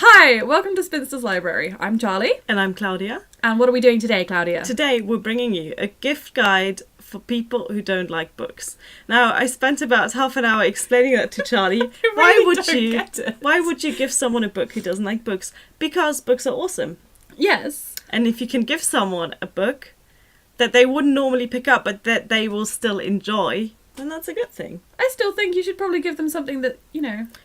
Hi, welcome to Spinsters Library. I'm Charlie. And I'm Claudia. And what are we doing today, Claudia? Today we're bringing you a gift guide for people who don't like books. Now, I spent about half an hour explaining that to Charlie. Why would you give someone a book who doesn't like books? Because books are awesome. Yes. And if you can give someone a book that they wouldn't normally pick up but that they will still enjoy, then that's a good thing. I still think you should probably give them something that,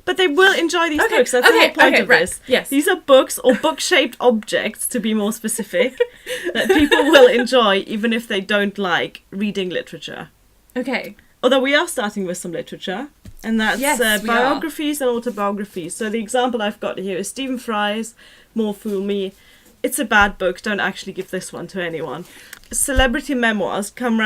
But they will enjoy these books. That's the whole point of this. Yes. These are books or book-shaped objects, to be more specific, that people will enjoy even if they don't like reading literature. Okay. Although we are starting with some literature, and that's biographies and autobiographies. So the example I've got here is Stephen Fry's More Fool Me. It's a bad book. Don't actually give this one to anyone. Celebrity memoirs come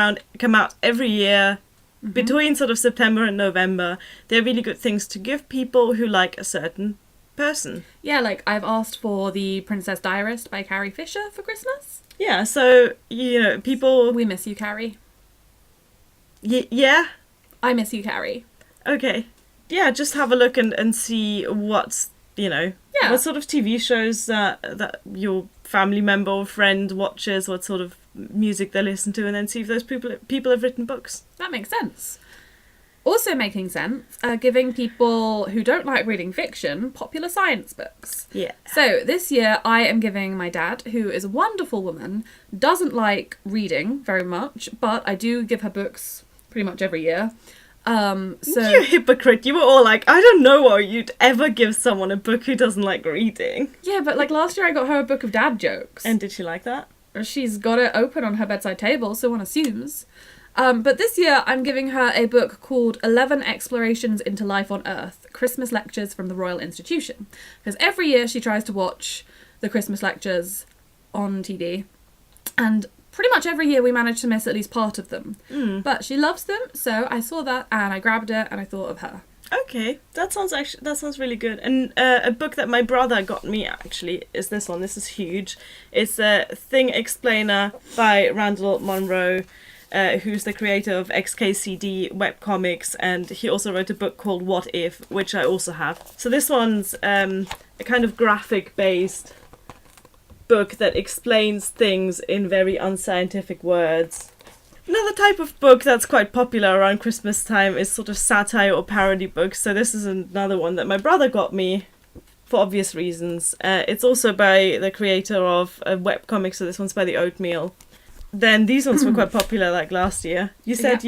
out every year. Mm-hmm. Between sort of September and November. They're really good things to give people who like a certain person. Yeah, like I've asked for The Princess Diarist by Carrie Fisher for Christmas. Yeah, so, people... We miss you, Carrie. Yeah? I miss you, Carrie. Okay. Yeah, just have a look and see what's, what sort of TV shows that your family member or friend watches, what sort of music they listen to, and then see if those people have written books. That makes sense. Also making sense, giving people who don't like reading fiction popular science books. Yeah. So this year I am giving my dad, who is a wonderful woman, doesn't like reading very much, but I do give her books pretty much every year. You hypocrite. You were all like, I don't know why you'd ever give someone a book who doesn't like reading. Yeah, but like last year I got her a book of dad jokes. And did she like that? She's got it open on her bedside table, so one assumes. But this year I'm giving her a book called 11 Explorations into Life on Earth, Christmas Lectures from the Royal Institution. Because every year she tries to watch the Christmas lectures on TV, and pretty much every year we manage to miss at least part of them. But she loves them, so I saw that and I grabbed it and I thought of her. Okay, that sounds really good. And a book that my brother got me actually is this one. This is huge. It's a Thing Explainer by Randall Munro, who's the creator of XKCD webcomics, and he also wrote a book called What If, which I also have. So this one's a kind of graphic-based book that explains things in very unscientific words. Another type of book that's quite popular around Christmas time is sort of satire or parody books. So this is another one that my brother got me for obvious reasons. It's also by the creator of a webcomic, so this one's by The Oatmeal. Then these ones were quite popular like last year. You said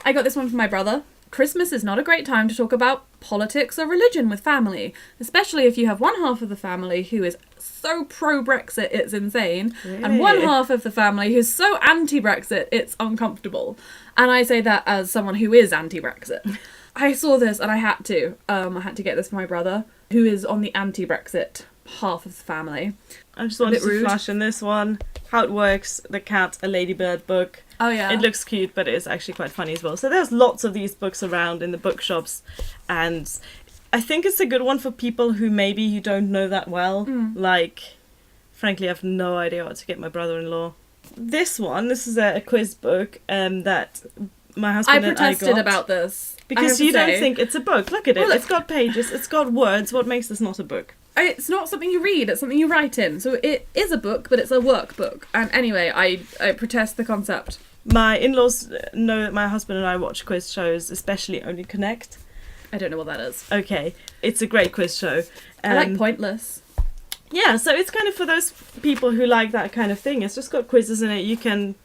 I got this one from my brother. Christmas is not a great time to talk about politics or religion with family, especially if you have one half of the family who is so pro-Brexit it's insane, Really? and one half of the family who's so anti-Brexit it's uncomfortable. And I say that as someone who is anti-Brexit. I saw this and I had to get this for my brother, who is on the anti-Brexit half of the family. I just wanted to flash in this one. How It Works, The Cat, a Ladybird book. Oh yeah. It looks cute, but it is actually quite funny as well. So there's lots of these books around in the bookshops, and I think it's a good one for people who maybe don't know that well. Like, frankly, I have no idea what to get my brother-in-law. This is a quiz book that my husband and I got. I protested about this. Because you don't think it's a book. Look at it. It's got pages, it's got words. What makes this not a book? It's not something you read, it's something you write in. So it is a book, but it's a workbook. And anyway, I protest the concept. My in-laws know that my husband and I watch quiz shows, especially Only Connect. I don't know what that is. Okay, it's a great quiz show. I like Pointless. Yeah, so it's kind of for those people who like that kind of thing. It's just got quizzes in it. You can,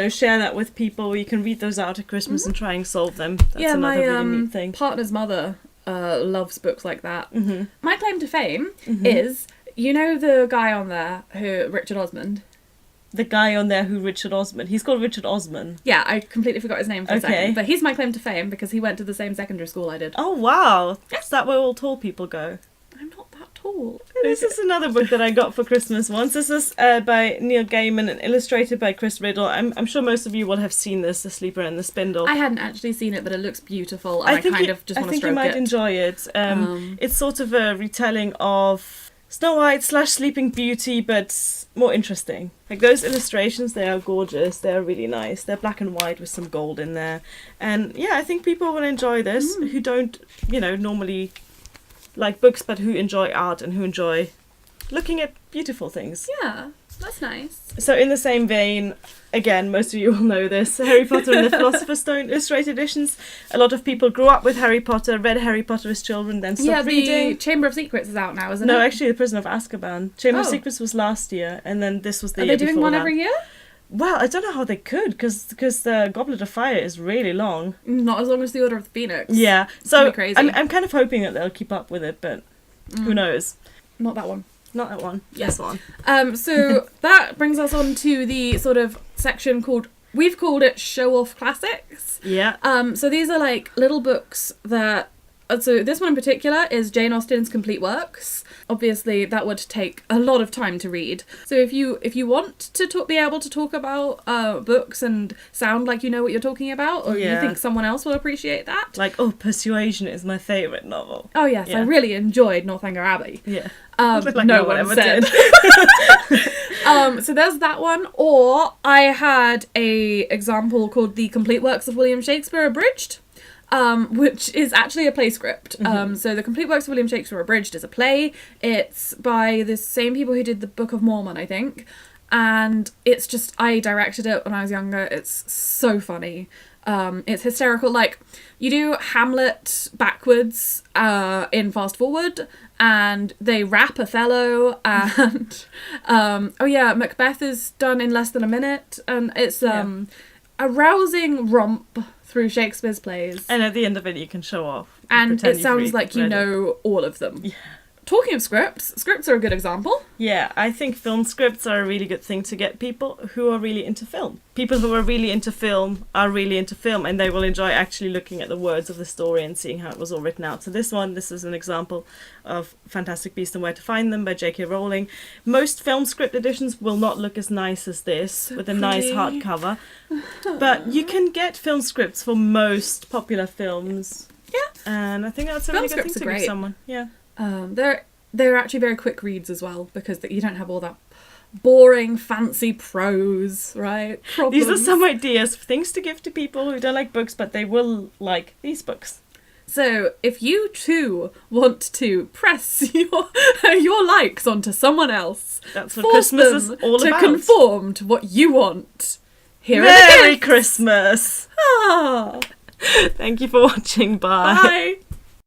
share that with people. You can read those out at Christmas and try and solve them. That's another really neat thing. Partner's mother loves books like that. My claim to fame is, the guy on there Richard Osman. The guy on there Richard Osman. He's called Richard Osman. Yeah, I completely forgot his name for a second. But he's my claim to fame because he went to the same secondary school I did. Oh, wow. Is that where all tall people go? I'm not that tall. This is another book that I got for Christmas once. This is by Neil Gaiman and illustrated by Chris Riddle. I'm sure most of you will have seen this, The Sleeper and the Spindle. I hadn't actually seen it, but it looks beautiful, and I just want to stroke it. I think you might enjoy it. It's sort of a retelling of Snow White / Sleeping Beauty, but more interesting. Like, those illustrations, they are gorgeous. They're really nice. They're black and white with some gold in there. And yeah, I think people will enjoy this who don't, normally like books, but who enjoy art and who enjoy looking at beautiful things. Yeah, that's nice. So in the same vein, again, most of you will know this, Harry Potter and the Philosopher's Stone illustrated editions. A lot of people grew up with Harry Potter, read Harry Potter as children, then stopped reading. The Chamber of Secrets is out now, isn't it? No, actually, The Prisoner of Azkaban. Chamber of Secrets was last year, and then this was the year before that. Are they doing one every year? Well, I don't know how they could, because the Goblet of Fire is really long. Not as long as the Order of the Phoenix. Yeah, so crazy. I'm kind of hoping that they'll keep up with it, but who knows? Not that one. Not that one. Yes, one. So that brings us on to the sort of section we've called it Show Off Classics. Yeah. So these are like little books that, so this one in particular is Jane Austen's complete works. Obviously that would take a lot of time to read. So if you want to be able to talk about books and sound like you know what you're talking about, or you think someone else will appreciate that. Like, Persuasion is my favourite novel. Oh yes, I really enjoyed Northanger Abbey. Yeah. Like no one ever did. So there's that one. Or I had a example called The Complete Works of William Shakespeare Abridged, which is actually a play script. So The Complete Works of William Shakespeare Abridged is a play. It's by the same people who did the Book of Mormon, I think. And it's just, I directed it when I was younger. It's so funny. It's hysterical. Like, you do Hamlet backwards in fast forward, and they rap Othello, and Macbeth is done in less than a minute, and it's a rousing romp through Shakespeare's plays. And at the end of it, you can show off. And it sounds like you know all of them. Yeah. Talking of scripts are a good example. Yeah, I think film scripts are a really good thing to get people who are really into film. People who are really into film are really into film, and they will enjoy actually looking at the words of the story and seeing how it was all written out. So this is an example of Fantastic Beasts and Where to Find Them by J.K. Rowling. Most film script editions will not look as nice as this, with a nice hardcover. But you can get film scripts for most popular films. Yeah. And I think that's a really good thing to give someone. Yeah. They're actually very quick reads as well, because you don't have all that boring fancy prose, right? Problems. These are some ideas, things to give to people who don't like books, but they will like these books. So if you too want to press your likes onto someone else, that's what Christmas is all to about. conform to what you want. Merry Christmas! Ah. Thank you for watching. Bye. Bye.